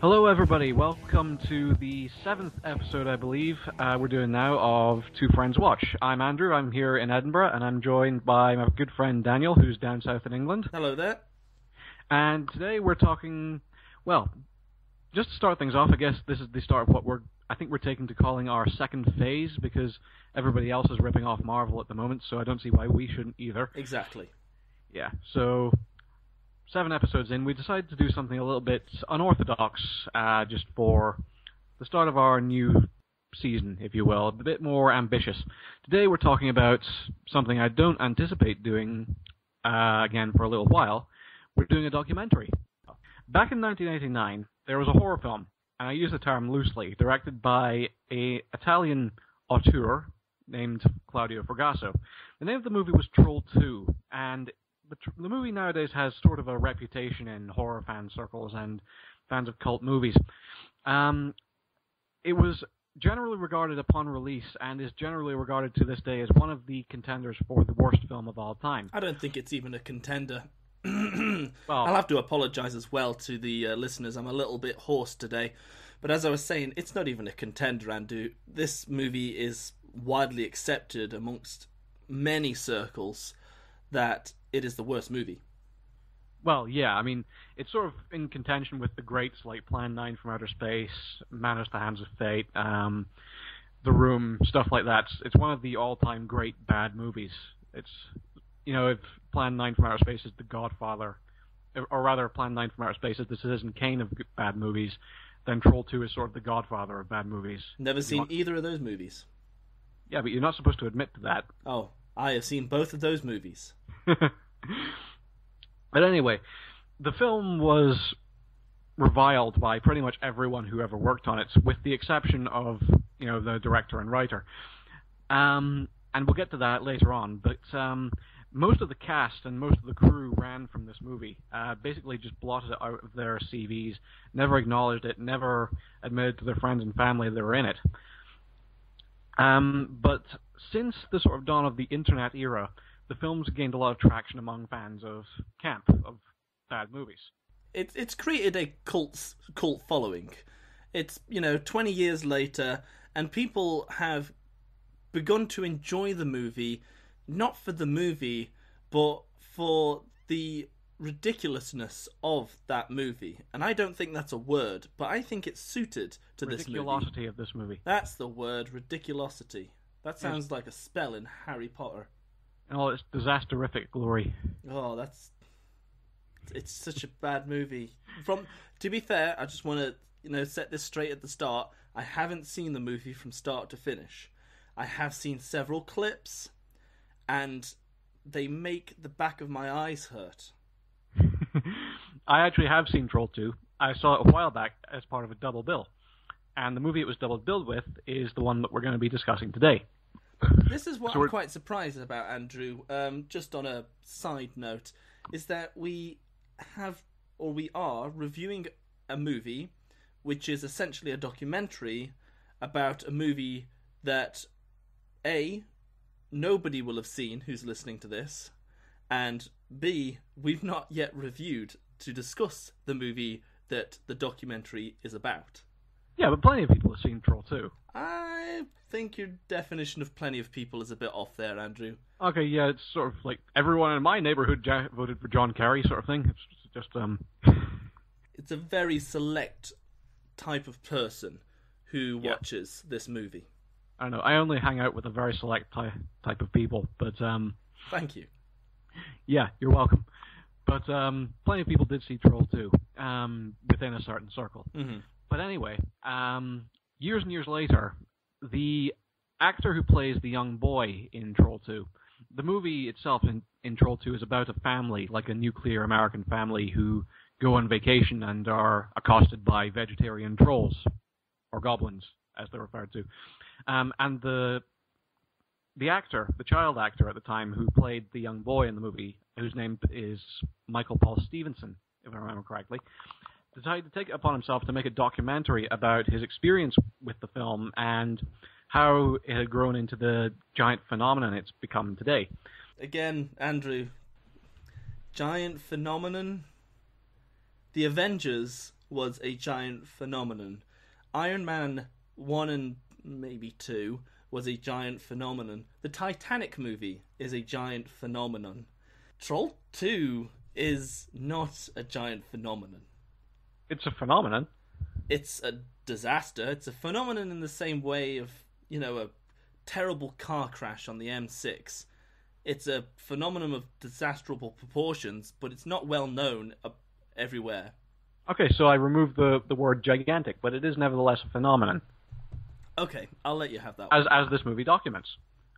Hello, everybody. Welcome to the 7th episode, I believe, we're doing now of Two Friends Watch. I'm Andrew. I'm here in Edinburgh, and I'm joined by my good friend Daniel, who's down south in England. Hello there. And today we're talking, well, just to start things off, I guess this is the start of what I think we're taking to calling our second phase, because everybody else is ripping off Marvel at the moment, so I don't see why we shouldn't either. Exactly. Yeah, so 7 episodes in, we decided to do something a little bit unorthodox, just for the start of our new season, if you will, a bit more ambitious. Today we're talking about something I don't anticipate doing again for a little while. We're doing a documentary. Back in 1989, there was a horror film, and I use the term loosely, directed by an Italian auteur named Claudio Fragasso. The name of the movie was Troll 2, and the movie nowadays has sort of a reputation in horror fan circles and fans of cult movies. It was generally regarded upon release and is generally regarded to this day as one of the contenders for the worst film of all time. I don't think it's even a contender. Well, I'll have to apologise as well to the listeners. I'm a little bit hoarse today. But as I was saying, it's not even a contender, Andrew. This movie is widely accepted amongst many circles that it is the worst movie. Well, yeah, I mean, it's sort of in contention with the greats like Plan 9 from Outer Space, Man at the Hands of Fate, The Room, stuff like that. It's one of the all-time great bad movies. It's, you know, if Plan 9 from Outer Space is the Godfather, or rather Plan 9 from Outer Space is the Citizen Kane of bad movies, then Troll 2 is sort of the Godfather of bad movies. Never seen either of those movies. Yeah, but you're not supposed to admit to that. Oh, I have seen both of those movies. But anyway, the film was reviled by pretty much everyone who ever worked on it, with the exception of, you know, the director and writer. And we'll get to that later on, but most of the cast and most of the crew ran from this movie, basically just blotted it out of their CVs, never acknowledged it, never admitted to their friends and family they were in it. But since the sort of dawn of the internet era, the film's gained a lot of traction among fans of camp, of bad movies. It's created a cult following. It's, 20 years later, and people have begun to enjoy the movie, not for the movie, but for the ridiculousness of that movie. And I don't think that's a word, but I think it's suited to this movie. Ridiculosity of this movie. That's the word, ridiculosity. That sounds like a spell in Harry Potter. Oh, it's disasterific glory. Oh, it's such a bad movie. To be fair, I just want to, set this straight at the start. I haven't seen the movie from start to finish. I have seen several clips, and they make the back of my eyes hurt. I actually have seen Troll 2. I saw it a while back as part of a double bill. And the movie it was double billed with is the one that we're going to be discussing today. This is what I'm quite surprised about, Andrew. Just on a side note, is that we are reviewing a movie which is essentially a documentary about a movie that A, nobody will have seen who's listening to this, and B, we've not yet reviewed to discuss the movie that the documentary is about. Yeah, but plenty of people have seen Troll 2. I think your definition of plenty of people is a bit off there, Andrew. Okay, yeah, it's sort of like everyone in my neighborhood voted for John Kerry sort of thing. It's just, It's a very select type of person who watches this movie. I don't know, I only hang out with a very select type of people, but Thank you. Yeah, you're welcome. But plenty of people did see Troll 2 within a certain circle. Mm-hmm. But anyway, years and years later, the actor who plays the young boy in Troll 2, the movie itself in Troll 2 is about a family, like a nuclear American family, who go on vacation and are accosted by vegetarian trolls, or goblins, as they're referred to. And the actor, the child actor at the time, who played the young boy in the movie, whose name is Michael Paul Stevenson, if I remember correctly, decided to take it upon himself to make a documentary about his experience with the film and how it had grown into the giant phenomenon it's become today. Again, Andrew, giant phenomenon. The Avengers was a giant phenomenon. Iron Man 1 and maybe 2 was a giant phenomenon. The Titanic movie is a giant phenomenon. Troll 2 is not a giant phenomenon. It's a phenomenon. It's a disaster. It's a phenomenon in the same way of, a terrible car crash on the M6. It's a phenomenon of disastrous proportions, but it's not well known everywhere. Okay, so I removed the word gigantic, but it is nevertheless a phenomenon. Okay, I'll let you have that one. As this movie documents.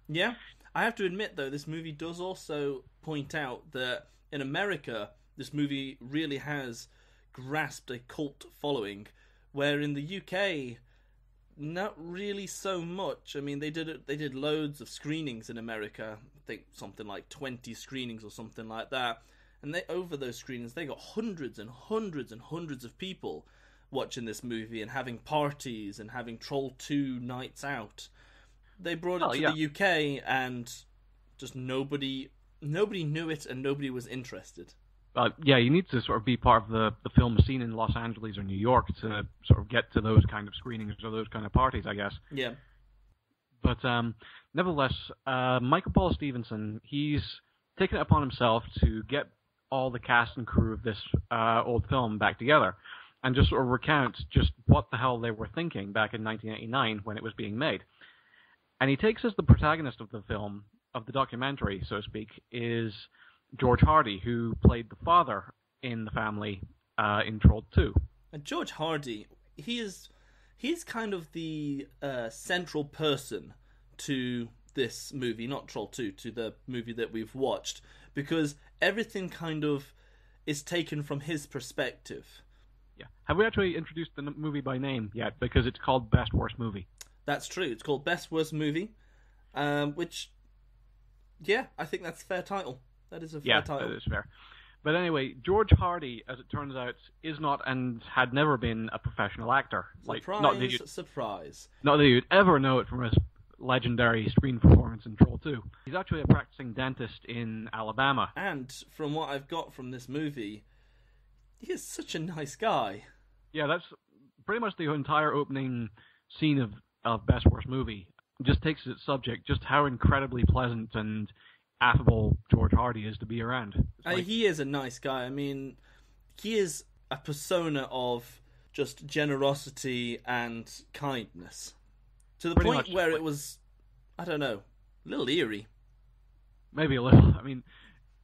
Yeah. I have to admit, though, this movie does also point out that in America, this movie really has grasped a cult following, where in the UK, not really so much. I mean, they did loads of screenings in America. I think something like 20 screenings or something like that. And over those screenings, they got hundreds and hundreds and hundreds of people watching this movie and having parties and having Troll 2 nights out. They brought it to the UK and just nobody knew it and nobody was interested. You need to sort of be part of the film scene in Los Angeles or New York to sort of get to those kind of screenings or those kind of parties, I guess. Yeah. But nevertheless, Michael Paul Stevenson, he's taken it upon himself to get all the cast and crew of this old film back together and just sort of recount just what the hell they were thinking back in 1989 when it was being made. And he takes as the protagonist of the film, of the documentary, so to speak, is George Hardy, who played the father in the family in Troll 2. And George Hardy, he's kind of the central person to this movie, not Troll 2, to the movie that we've watched, because everything kind of is taken from his perspective. Yeah. Have we actually introduced the movie by name yet? Because it's called Best Worst Movie. That's true. It's called Best Worst Movie, which, I think that's a fair title. That is a fair title. Yeah, that is fair. But anyway, George Hardy, as it turns out, is not and had never been a professional actor. Surprise. Not that you'd ever know it from his legendary screen performance in Troll 2. He's actually a practicing dentist in Alabama. And from what I've got from this movie, he is such a nice guy. Yeah, that's pretty much the entire opening scene of Best Worst Movie. Just takes its subject, just how incredibly pleasant and affable George Hardy is to be around. He is a nice guy. I mean, he is a persona of just generosity and kindness. To the point where it was, I don't know, a little eerie. Maybe a little. I mean,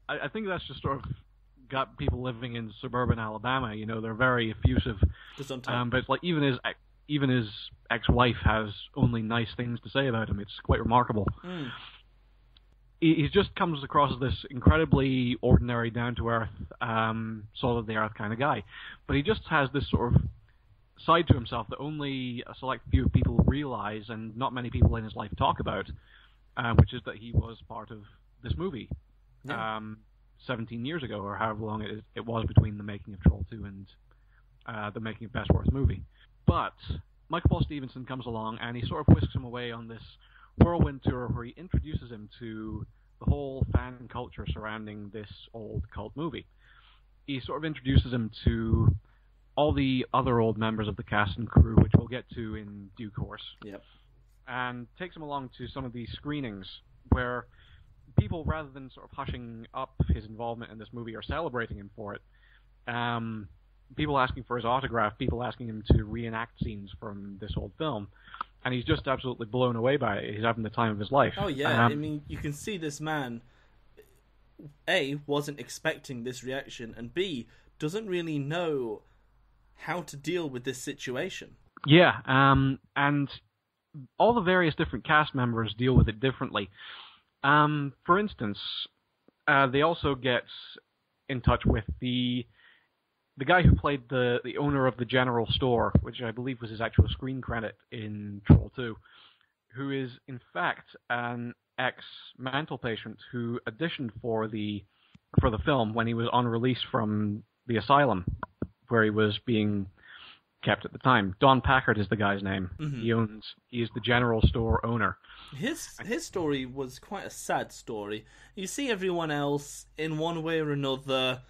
I think that's just sort of got people living in suburban Alabama. They're very effusive. But it's like even his ex-wife has only nice things to say about him. It's quite remarkable. Mm. He just comes across as this incredibly ordinary, down-to-earth, solid-the-earth kind of guy. But he just has this sort of side to himself that only a select few people realize and not many people in his life talk about, which is that he was part of this movie 17 years ago, or however long it was between the making of Troll 2 and the making of Best Worst Movie. But Michael Paul Stevenson comes along and he sort of whisks him away on this whirlwind tour where he introduces him to the whole fan culture surrounding this old cult movie. He sort of introduces him to all the other old members of the cast and crew, which we'll get to in due course. Yep. And takes him along to some of these screenings where people, rather than sort of hushing up his involvement in this movie or celebrating him for it, people asking for his autograph, people asking him to reenact scenes from this old film. And he's just absolutely blown away by it. He's having the time of his life. Oh, yeah. I mean, you can see this man, A, wasn't expecting this reaction, and B, doesn't really know how to deal with this situation. Yeah, and all the various different cast members deal with it differently. For instance, they also get in touch with the guy who played the owner of the general store, which I believe was his actual screen credit in Troll 2, who is in fact an ex-mental patient who auditioned for the film when he was on release from the asylum where he was being kept at the time. Don Packard is the guy's name. Mm-hmm. He is the general store owner. His story was quite a sad story. You see everyone else in one way or another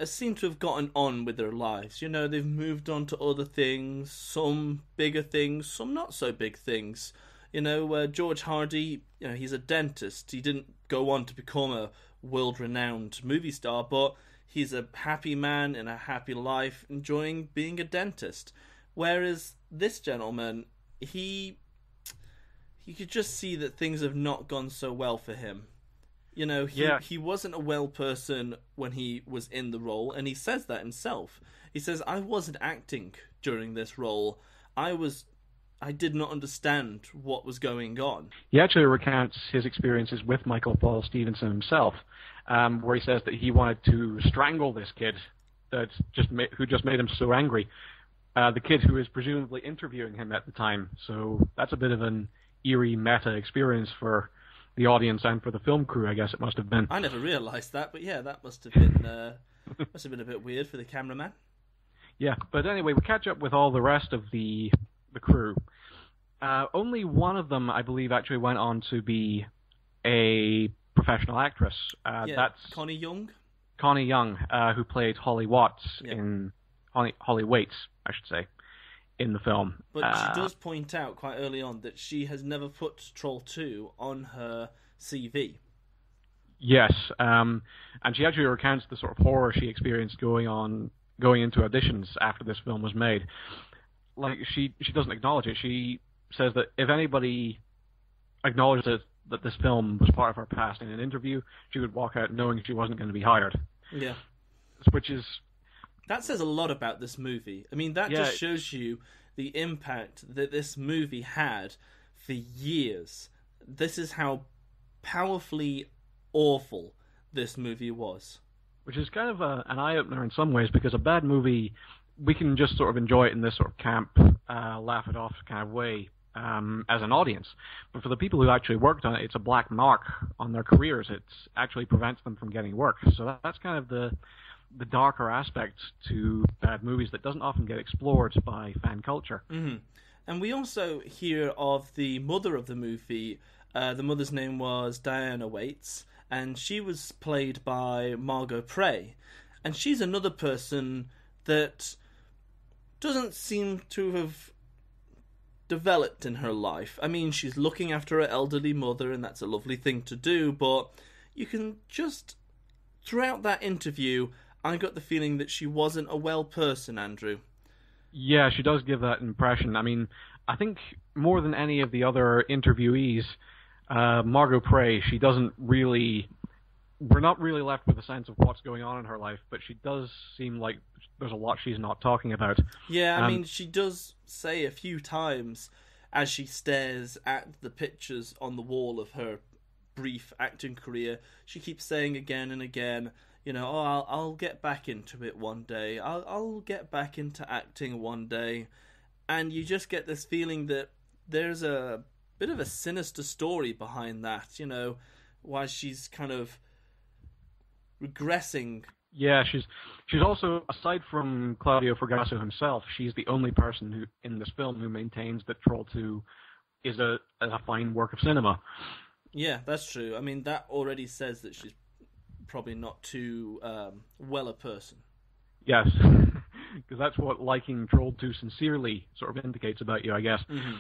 seem to have gotten on with their lives. You know, they've moved on to other things, some bigger things, some not so big things. You know, George Hardy, you know, he's a dentist. He didn't go on to become a world-renowned movie star, but he's a happy man in a happy life, enjoying being a dentist. Whereas this gentleman, you could just see that things have not gone so well for him. You know, he wasn't a well person when he was in the role, and he says that himself. He says, I wasn't acting during this role. I did not understand what was going on. He actually recounts his experiences with Michael Paul Stevenson himself, where he says that he wanted to strangle this kid who just made him so angry. The kid who was presumably interviewing him at the time. So that's a bit of an eerie meta experience for the audience and for the film crew, I guess it must have been. I never realised that, but yeah, that must have been a bit weird for the cameraman. Yeah, but anyway, we catch up with all the rest of the crew. Only one of them, I believe, actually went on to be a professional actress. That's Connie Young. Connie Young, who played Holly Watts in Holly Waits, I should say, in the film. But she does point out quite early on that she has never put Troll 2 on her CV. Yes, and she actually recounts the sort of horror she experienced going into auditions after this film was made. Like, she doesn't acknowledge it. She says that if anybody acknowledged that this film was part of her past in an interview, she would walk out knowing she wasn't going to be hired. Yeah. Which is... That says a lot about this movie. I mean, that just shows you the impact that this movie had for years. This is how powerfully awful this movie was. Which is kind of an eye-opener in some ways, because a bad movie, we can just sort of enjoy it in this sort of camp, laugh it off kind of way as an audience. But for the people who actually worked on it, it's a black mark on their careers. It actually prevents them from getting work. So that's kind of the darker aspect to bad movies that doesn't often get explored by fan culture. Mm-hmm. And we also hear of the mother of the movie. The mother's name was Diana Waits, and she was played by Margot Prey. And she's another person that doesn't seem to have developed in her life. I mean, she's looking after her elderly mother, and that's a lovely thing to do, but you can just... Throughout that interview, I got the feeling that she wasn't a well person, Andrew. Yeah, she does give that impression. I mean, I think more than any of the other interviewees, Margot Prey, she doesn't really... We're not really left with a sense of what's going on in her life, but she does seem like there's a lot she's not talking about. Yeah, I mean, she does say a few times as she stares at the pictures on the wall of her brief acting career, she keeps saying again and again, you know, I'll get back into it one day. I'll get back into acting one day. And you just get this feeling that there's a bit of a sinister story behind that, you know, why she's kind of regressing. Yeah, she's also, aside from Claudio Fragasso himself, she's the only person who in this film who maintains that Troll 2 is a fine work of cinema. Yeah, that's true. I mean, that already says that she's probably not too well a person. Yes, because that's what liking Troll 2 sincerely sort of indicates about you, I guess. Mm-hmm.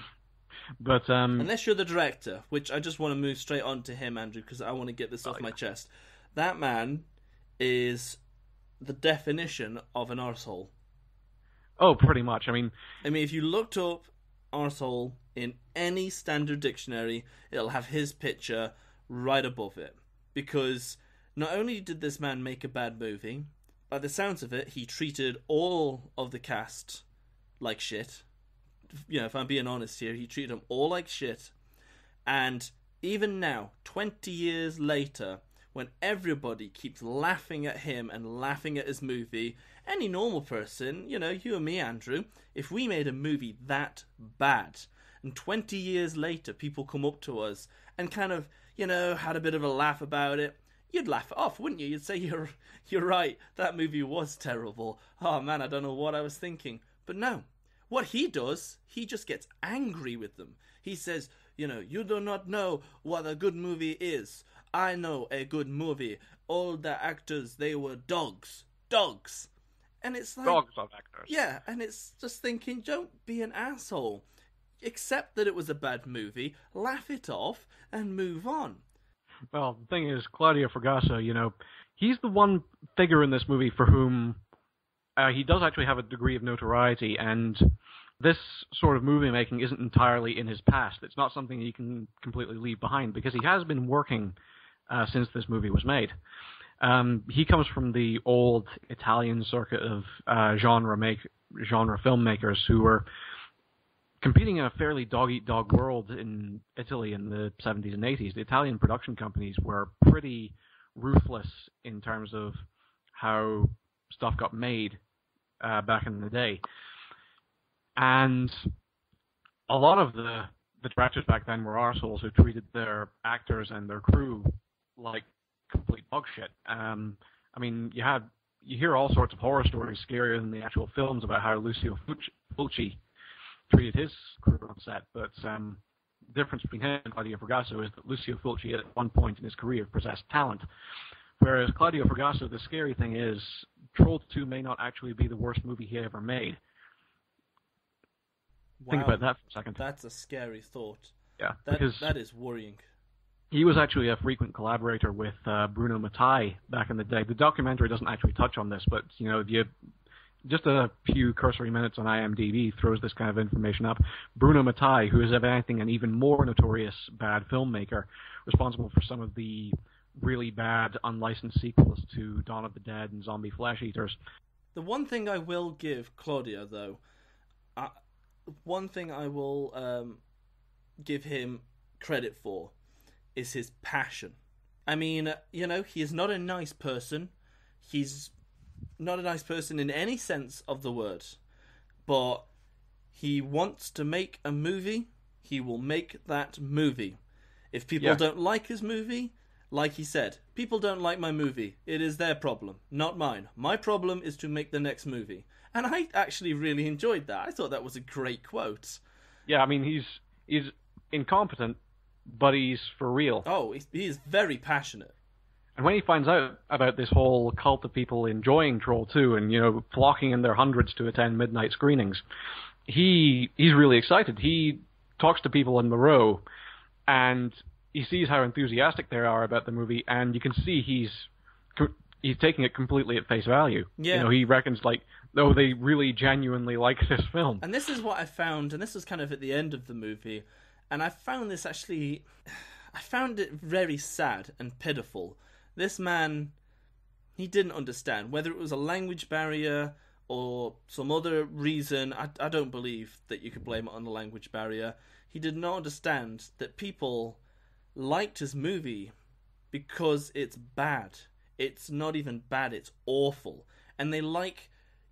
But unless you're the director, which I just want to move straight on to him, Andrew, because I want to get this off my chest. That man is the definition of an arsehole. Oh, pretty much. I mean, if you looked up arsehole in any standard dictionary, it'll have his picture right above it. Because not only did this man make a bad movie, by the sounds of it, he treated all of the cast like shit. You know, if I'm being honest here, he treated them all like shit. And even now, 20 years later, when everybody keeps laughing at him and laughing at his movie, any normal person, you know, you and me, Andrew, if we made a movie that bad, and 20 years later people come up to us and kind of, you know, had a bit of a laugh about it, you'd laugh it off, wouldn't you? You'd say, you're right, that movie was terrible. Oh man, I don't know what I was thinking. But no, what he does, he just gets angry with them. He says, you know, you do not know what a good movie is. I know a good movie. All the actors, they were dogs. dogs. And it's like... Dogs are actors. Yeah, and it's just thinking, don't be an asshole. Accept that it was a bad movie, laugh it off, and move on. Well, the thing is, Claudio Fragasso, he's the one figure in this movie for whom he does actually have a degree of notoriety, and this sort of movie making isn't entirely in his past. It's not something he can completely leave behind, because he has been working since this movie was made. He comes from the old Italian circuit of genre filmmakers who were competing in a fairly dog-eat-dog world in Italy in the 70s and 80s. The Italian production companies were pretty ruthless in terms of how stuff got made back in the day. And a lot of the directors back then were arseholes who treated their actors and their crew like complete dog shit. I mean, you hear all sorts of horror stories scarier than the actual films about how Lucio Fulci treated his crew on set, but the difference between him and Claudio Fragasso is that Lucio Fulci at one point in his career possessed talent, whereas Claudio Fragasso, the scary thing is, Troll 2 may not actually be the worst movie he ever made. Wow. Think about that for a second. That's a scary thought. Yeah, that is worrying. He was actually a frequent collaborator with Bruno Mattei back in the day. The documentary doesn't actually touch on this, but just a few cursory minutes on IMDb throws this kind of information up. Bruno Mattei, who is, if anything, an even more notorious bad filmmaker, responsible for some of the really bad unlicensed sequels to Dawn of the Dead and Zombie Flesh Eaters. The one thing I will give Claudio, though, one thing I will give him credit for is his passion. I mean, he is not a nice person. He's not a nice person in any sense of the word. But he wants to make a movie. He will make that movie. If people don't like his movie, like he said, people don't like my movie. It is their problem, not mine. My problem is to make the next movie. And I actually really enjoyed that. I thought that was a great quote. Yeah, I mean, he's incompetent, but he's for real. Oh, he is very passionate. And when he finds out about this whole cult of people enjoying Troll 2 and, flocking in their hundreds to attend midnight screenings, he's really excited. He talks to people in the row, and he sees how enthusiastic they are about the movie, and you can see he's taking it completely at face value. Yeah. He reckons, they really genuinely like this film. And this is what I found, and this was kind of at the end of the movie, and I found it very sad and pitiful. This man, he didn't understand. Whether it was a language barrier or some other reason, I don't believe that you could blame it on the language barrier. He did not understand that people liked his movie because it's bad. It's not even bad, it's awful. And they like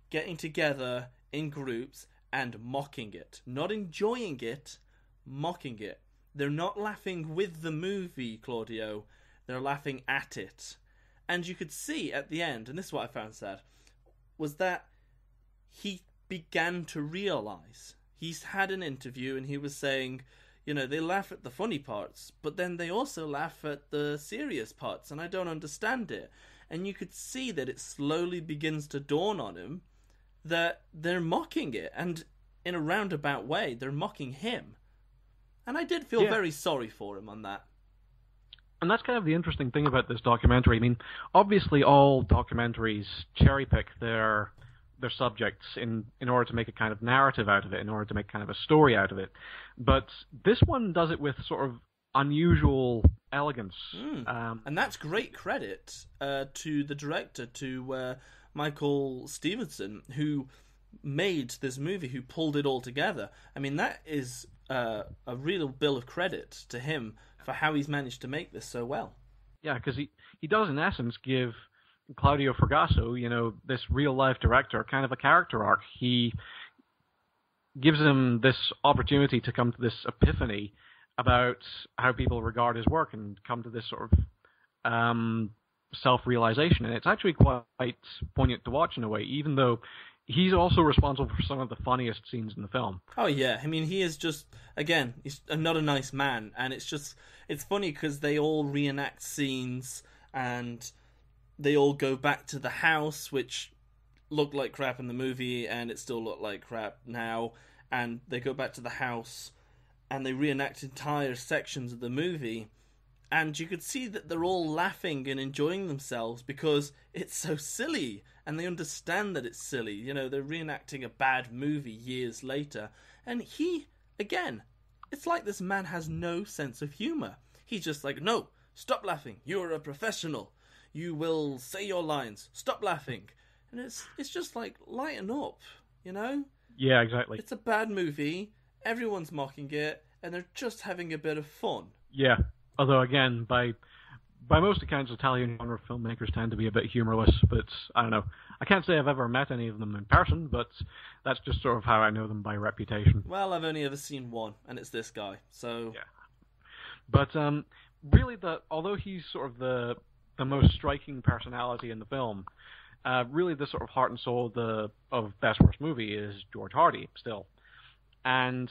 getting together in groups and mocking it. Not enjoying it, mocking it. They're not laughing with the movie, Claudio. They're laughing at it. And you could see at the end, and this is what I found sad, was that he began to realise. He's had an interview and he was saying, they laugh at the funny parts, but then they also laugh at the serious parts, and I don't understand it. And you could see that it slowly begins to dawn on him that they're mocking it, and in a roundabout way, they're mocking him. And I did feel very sorry for him on that. And that's kind of the interesting thing about this documentary. I mean, obviously all documentaries cherry-pick their subjects in order to make a kind of narrative out of it, in order to make kind of a story out of it. But this one does it with sort of unusual elegance. And that's great credit to the director, to Michael Stevenson, who made this movie, who pulled it all together. I mean, that is a real bill of credit to him for how he's managed to make this so well. Yeah, because he does, in essence, give Claudio Fragasso, this real-life director, kind of a character arc. He gives him this opportunity to come to this epiphany about how people regard his work and come to this sort of self-realization. And it's actually quite poignant to watch in a way, even though he's also responsible for some of the funniest scenes in the film. Oh, yeah. I mean, he is just, again, he's not a nice man. And it's funny because they all reenact scenes, and they all go back to the house, which looked like crap in the movie, and it still looked like crap now. And they go back to the house, and they reenact entire sections of the movie. And you could see that they're all laughing and enjoying themselves because it's so silly. And they understand that it's silly. You know, they're reenacting a bad movie years later. And he, again, it's like this man has no sense of humour. He's just like, no, stop laughing. You're a professional. You will say your lines. Stop laughing. And it's just like, lighten up, you know? Yeah, exactly. It's a bad movie. Everyone's mocking it. And they're just having a bit of fun. Yeah. Although, again, by most accounts, Italian genre filmmakers tend to be a bit humorless, but I don't know. I can't say I've ever met any of them in person, but that's just sort of how I know them by reputation. Well, I've only ever seen one, and it's this guy, so... Yeah. But, really, although he's sort of the most striking personality in the film, really the sort of heart and soul of Best Worst Movie is George Hardy, still. And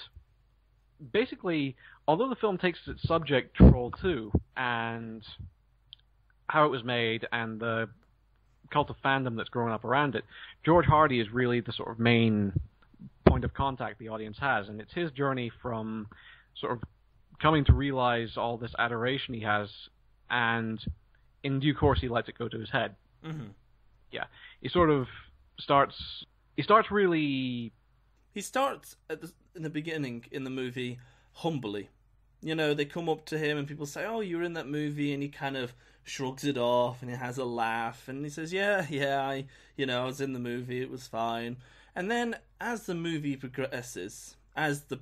basically, although the film takes its subject, Troll 2, and how it was made, and the cult of fandom that's grown up around it, George Hardy is really the sort of main point of contact the audience has, and it's his journey from sort of coming to realize all this adoration he has, and in due course he lets it go to his head. Mm-hmm. Yeah. He sort of starts really... He starts in the beginning in the movie humbly. You know, they come up to him and people say, oh, you were in that movie, and he kind of shrugs it off and he has a laugh and he says, yeah, I was in the movie, it was fine. And then as the movie progresses, as the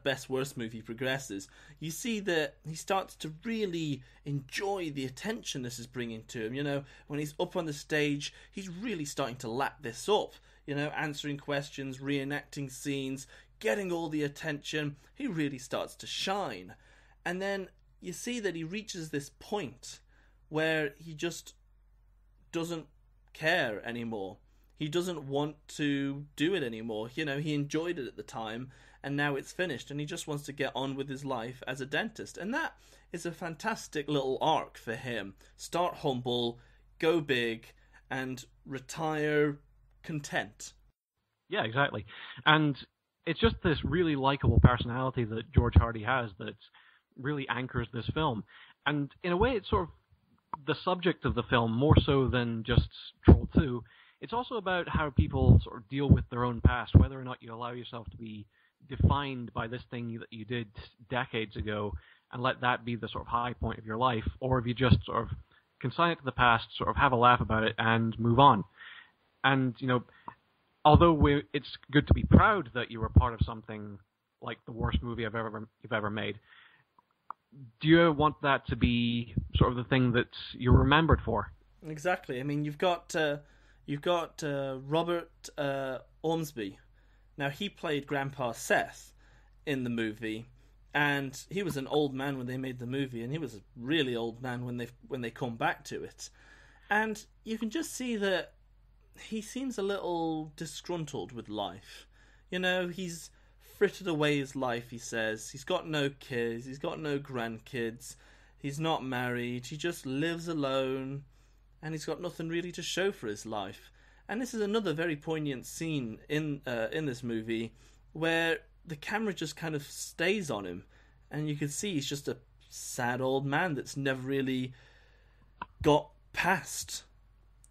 Best Worst movie progresses, you see that he starts to really enjoy the attention this is bringing to him. You know, when he's up on the stage, he's really starting to lap this up. You know, answering questions, reenacting scenes, getting all the attention. He really starts to shine. And then you see that he reaches this point where he just doesn't care anymore. He doesn't want to do it anymore. You know, he enjoyed it at the time, and now it's finished, and he just wants to get on with his life as a dentist. And that is a fantastic little arc for him. Start humble, go big, and retire content. Yeah, exactly. And it's just this really likable personality that George Hardy has that really anchors this film. And in a way, it's sort of the subject of the film more so than just Troll 2. It's also about how people sort of deal with their own past, whether or not you allow yourself to be defined by this thing that you did decades ago and let that be the sort of high point of your life, or if you just sort of consign it to the past, sort of have a laugh about it and move on. And, you know, although it's good to be proud that you were part of something like the worst movie you've ever made, do you want that to be sort of the thing that you're remembered for? Exactly. I mean, you've got Robert Ormsby. Now, he played Grandpa Seth in the movie, and he was an old man when they made the movie, and he was a really old man when they come back to it. And you can just see that he seems a little disgruntled with life. You know, he's frittered away his life, he says. He's got no kids, he's got no grandkids, he's not married, he just lives alone, and he's got nothing really to show for his life. And this is another very poignant scene in this movie where the camera just kind of stays on him, and you can see he's just a sad old man that's never really got past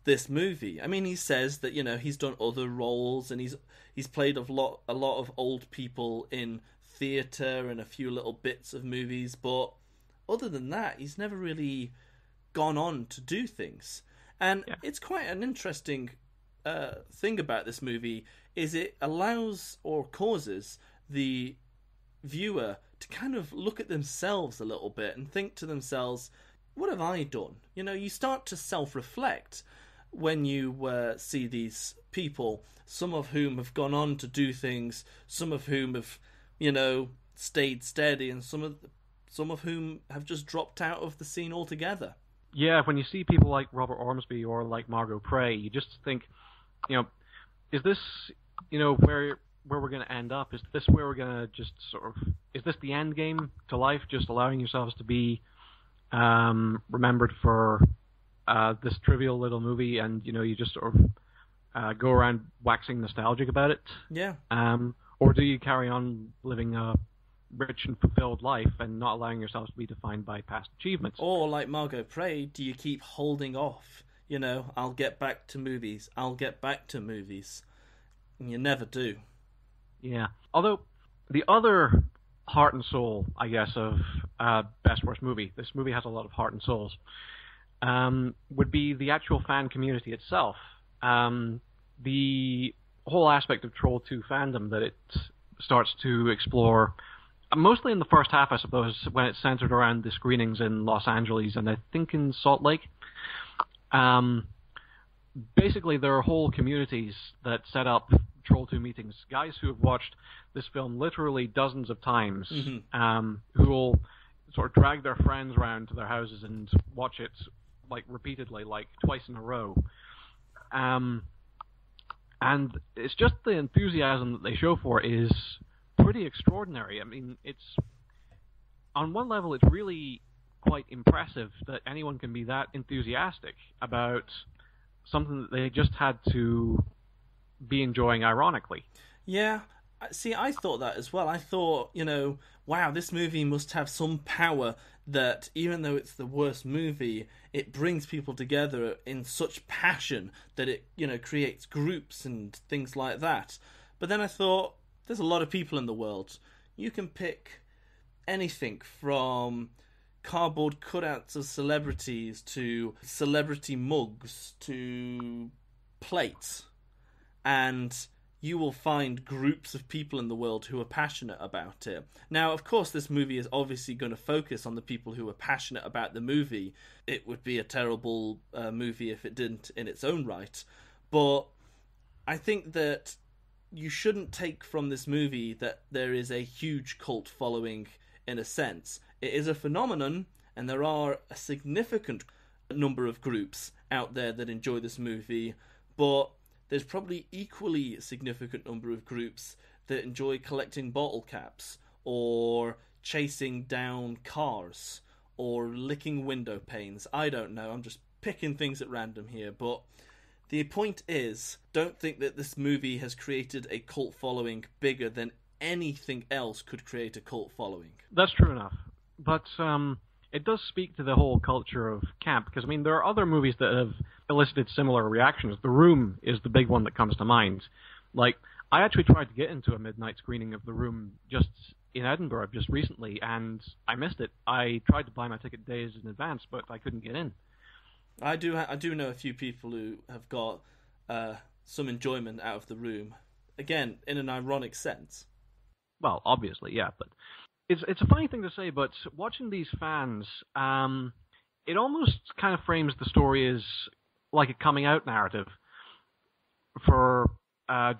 this movie. I mean, he says that, you know, he's done other roles and he's played a lot of old people in theatre and a few little bits of movies, but other than that, he's never really gone on to do things. And It's quite an interesting thing about this movie is it allows or causes the viewer to kind of look at themselves a little bit and think to themselves, what have I done? You know, you start to self-reflect when you see these people, some of whom have gone on to do things, some of whom have, you know, stayed steady, and some of whom have just dropped out of the scene altogether. Yeah, when you see people like Robert Ormsby or like Margot Prey, you just think, you know, is this, you know, where we're going to end up? Is this where we're going to just sort of, is this the end game to life, just allowing yourselves to be remembered for this trivial little movie, and you just sort of go around waxing nostalgic about it? Yeah. Or do you carry on living a rich and fulfilled life and not allowing yourselves to be defined by past achievements? Or, like Margot Prey, do you keep holding off? I'll get back to movies. I'll get back to movies. And you never do. Yeah. Although, the other heart and soul, I guess, of Best Worst Movie, this movie has a lot of heart and souls, would be the actual fan community itself. The whole aspect of Troll 2 fandom that it starts to explore, mostly in the first half, I suppose, when it's centered around the screenings in Los Angeles and I think in Salt Lake. Basically, there are whole communities that set up Troll 2 meetings, guys who have watched this film literally dozens of times, who will sort of drag their friends around to their houses and watch it repeatedly, twice in a row. And it's just the enthusiasm that they show for it is pretty extraordinary. I mean, on one level, it's really quite impressive that anyone can be that enthusiastic about something that they just had to be enjoying ironically. Yeah. See, I thought that as well. I thought, wow, this movie must have some power that even though it's the worst movie, it brings people together in such passion that it, creates groups and things like that. But then I thought, there's a lot of people in the world. You can pick anything from cardboard cutouts of celebrities to celebrity mugs to plates, and you will find groups of people in the world who are passionate about it. Now, of course, this movie is obviously going to focus on the people who are passionate about the movie. It would be a terrible movie if it didn't in its own right. But I think that you shouldn't take from this movie that there is a huge cult following in a sense. It is a phenomenon, and there are a significant number of groups out there that enjoy this movie, but there's probably equally significant number of groups that enjoy collecting bottle caps, or chasing down cars, or licking window panes. I don't know, I'm just picking things at random here, but the point is, don't think that this movie has created a cult following bigger than anything else could create a cult following. That's true enough. But it does speak to the whole culture of camp, because, there are other movies that have elicited similar reactions. The Room is the big one that comes to mind. I actually tried to get into a midnight screening of The Room just in Edinburgh just recently, and I missed it. I tried to buy my ticket days in advance, but I couldn't get in. I do know a few people who have got some enjoyment out of The Room. Again, in an ironic sense. Well, obviously, yeah, but it's a funny thing to say, but watching these fans, it almost kind of frames the story as like a coming out narrative for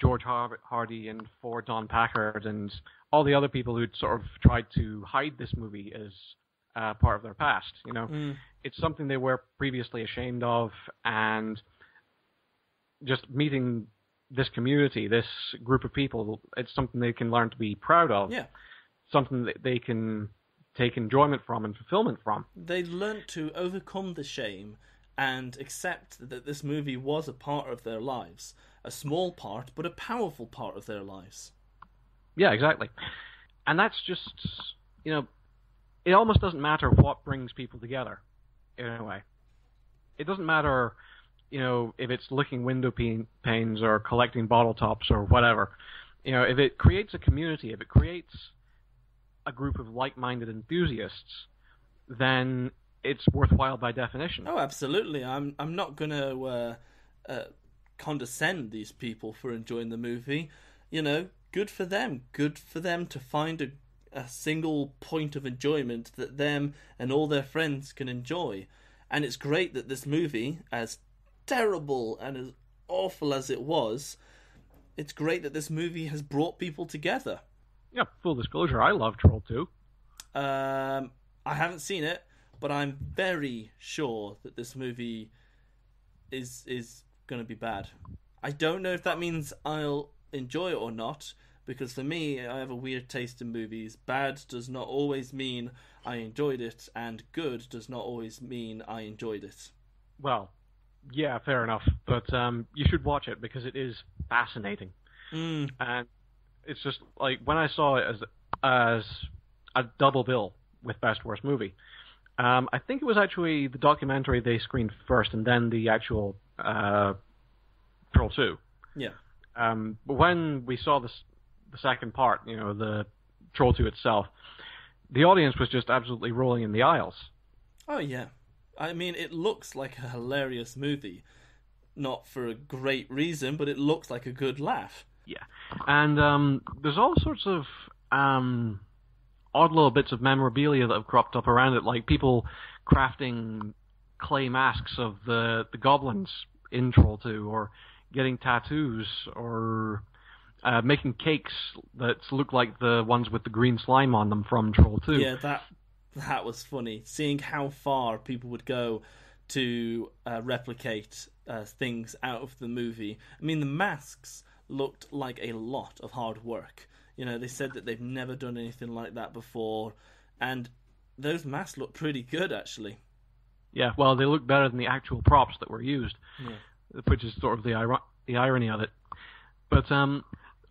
George Hardy and for Don Packard and all the other people who'd sort of tried to hide this movie as part of their past. It's something they were previously ashamed of, and just meeting this community, this group of people, it's something they can learn to be proud of. Yeah. Something that they can take enjoyment from and fulfillment from. They learnt to overcome the shame and accept that this movie was a part of their lives. A small part, but a powerful part of their lives. Yeah, exactly. And that's just, it almost doesn't matter what brings people together, in a way. It doesn't matter, if it's licking window panes or collecting bottle tops or whatever. If it creates a community, if it creates a group of like-minded enthusiasts, then it's worthwhile by definition. Oh, absolutely. I'm not going to condescend these people for enjoying the movie. Good for them. Good for them to find a single point of enjoyment that them and all their friends can enjoy. And it's great that this movie, as terrible and as awful as it was, it's great that this movie has brought people together. Yeah, full disclosure, I love Troll 2. I haven't seen it, but I'm very sure that this movie is going to be bad. I don't know if that means I'll enjoy it or not, because for me, I have a weird taste in movies. Bad does not always mean I enjoyed it, and good does not always mean I enjoyed it. Well, yeah, fair enough. But you should watch it because it is fascinating. And it's just like when I saw it as a double bill with Best Worst Movie. I think it was actually the documentary they screened first, and then the actual Troll 2. Yeah. But when we saw the second part, you know, the Troll 2 itself, the audience was just absolutely rolling in the aisles. Oh yeah, I mean, it looks like a hilarious movie, not for a great reason, but it looks like a good laugh. Yeah, and there's all sorts of odd little bits of memorabilia that have cropped up around it, like people crafting clay masks of the goblins in Troll 2, or getting tattoos, or making cakes that look like the ones with the green slime on them from Troll 2. Yeah, that was funny. Seeing how far people would go to replicate things out of the movie. I mean, the masks looked like a lot of hard work. You know, they said that they've never done anything like that before, and those masks look pretty good, actually. Yeah, well, they look better than the actual props that were used, which is sort of the irony of it. But,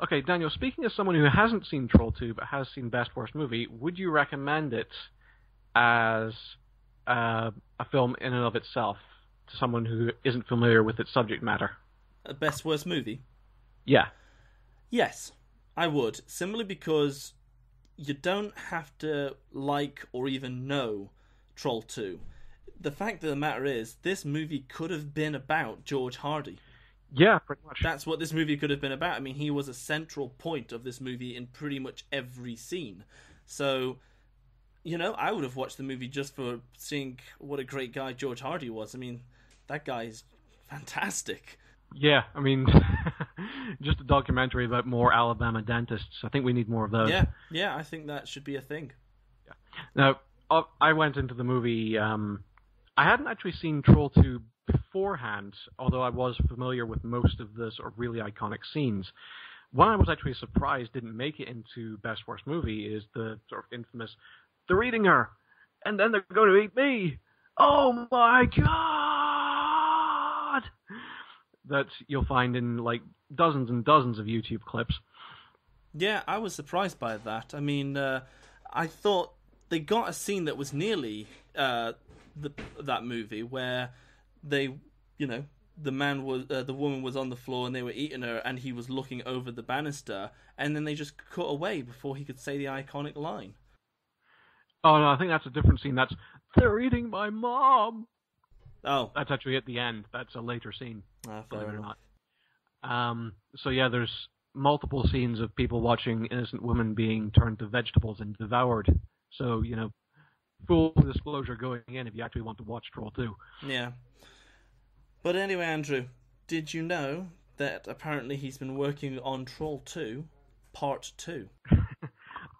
okay, Daniel, speaking as someone who hasn't seen Troll 2 but has seen Best Worst Movie, would you recommend it as a film in and of itself to someone who isn't familiar with its subject matter? A Best Worst Movie? Yeah. Yes, I would. Simply because you don't have to like or even know Troll 2. The fact of the matter is, this movie could have been about George Hardy. Yeah, pretty much. That's what this movie could have been about. I mean, he was a central point of this movie in pretty much every scene. So, you know, I would have watched the movie just for seeing what a great guy George Hardy was. I mean, that guy is fantastic. Yeah, I mean, just a documentary about more Alabama dentists. I think we need more of those. Yeah, I think that should be a thing. Yeah. Now, I went into the movie. I hadn't actually seen Troll 2 beforehand, although I was familiar with most of the sort of really iconic scenes. One I was actually surprised didn't make it into Best Worst Movie is the sort of infamous, they're eating her, and then they're going to eat me. Oh my god! That you'll find in like dozens and dozens of YouTube clips. Yeah, I was surprised by that. I mean, I thought they got a scene that was nearly that movie where they, you know, the woman was on the floor and they were eating her, and he was looking over the banister, and then they just cut away before he could say the iconic line. Oh no, I think that's a different scene. That's they're eating my mom. Oh, that's actually at the end. That's a later scene. Fair enough. So yeah, there's multiple scenes of people watching innocent women being turned to vegetables and devoured. So, you know, full disclosure going in if you actually want to watch Troll 2. Yeah. But anyway, Andrew, did you know that apparently he's been working on Troll 2, Part 2?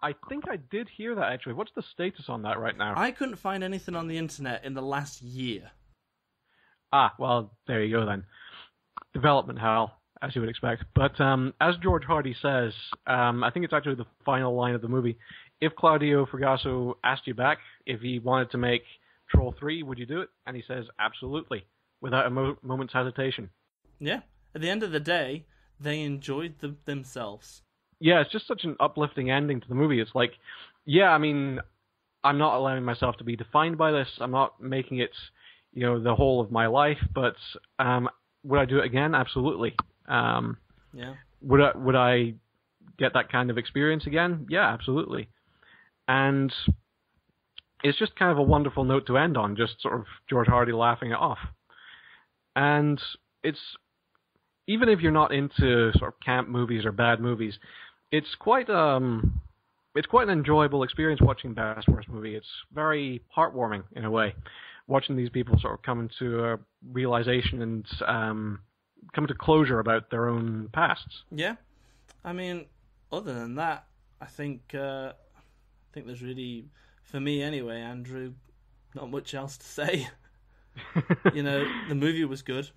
I think I did hear that, actually. What's the status on that right now? I couldn't find anything on the internet in the last year. Ah, well, there you go then. Development hell, as you would expect. But as George Hardy says, I think it's actually the final line of the movie, if Claudio Fragasso asked you back if he wanted to make Troll 3, would you do it? And he says, absolutely, without a moment's hesitation. Yeah. At the end of the day, they enjoyed themselves. Yeah, it's just such an uplifting ending to the movie. It's like, yeah, I mean, I'm not allowing myself to be defined by this. I'm not making it, you know, the whole of my life, but would I do it again? Absolutely. Yeah. Would I get that kind of experience again? Yeah, absolutely. And it's just kind of a wonderful note to end on, just sort of George Hardy laughing it off. And it's, even if you're not into sort of camp movies or bad movies, it's quite an enjoyable experience watching Best Worst Movie. It's very heartwarming in a way, watching these people sort of come into a realization and come to closure about their own pasts. Yeah, I mean, other than that, I think there's really, for me anyway, Andrew, not much else to say. You know, the movie was good.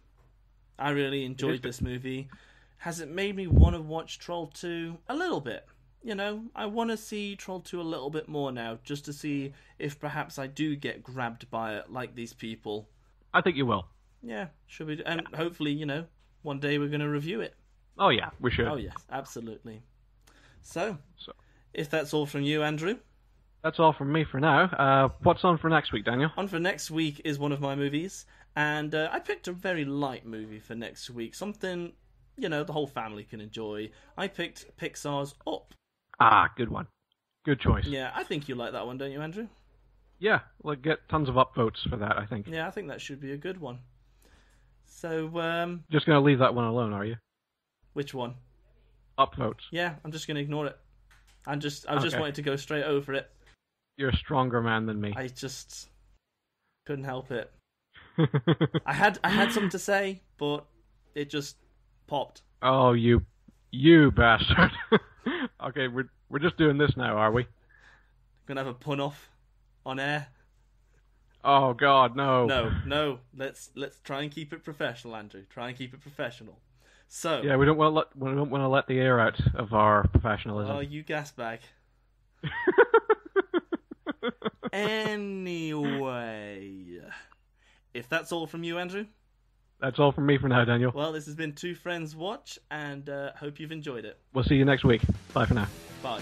I really enjoyed this movie. Has it made me want to watch Troll 2? A little bit. You know, I want to see Troll 2 a little bit more now, just to see if perhaps I do get grabbed by it like these people. I think you will. Yeah, should we? And hopefully, one day we're going to review it. Oh yeah, we should. Oh yes, absolutely. So, if that's all from you, Andrew. That's all from me for now. What's on for next week, Daniel? On for next week is one of my movies, and I picked a very light movie for next week. Something, the whole family can enjoy. I picked Pixar's Up. Ah, good one. Good choice. Yeah, I think you like that one, don't you, Andrew? Yeah, we'll get tons of upvotes for that, I think. Yeah, I think that should be a good one. So, Just going to leave that one alone, are you? Which one? Upvotes. Yeah, I'm just going to ignore it. I just wanted to go straight over it. You're a stronger man than me. I just couldn't help it. I had something to say, but it just popped. Oh, you bastard. Okay, we're just doing this now, are we? Gonna have a pun off on air. Oh God, no. No. Let's try and keep it professional, Andrew. Try and keep it professional. So yeah, we don't want to let the air out of our professionalism. Oh, you gas bag. Anyway, if that's all from you, Andrew. That's all from me for now, Daniel. Well, this has been Two Friends Watch, and hope you've enjoyed it. We'll see you next week. Bye for now. Bye.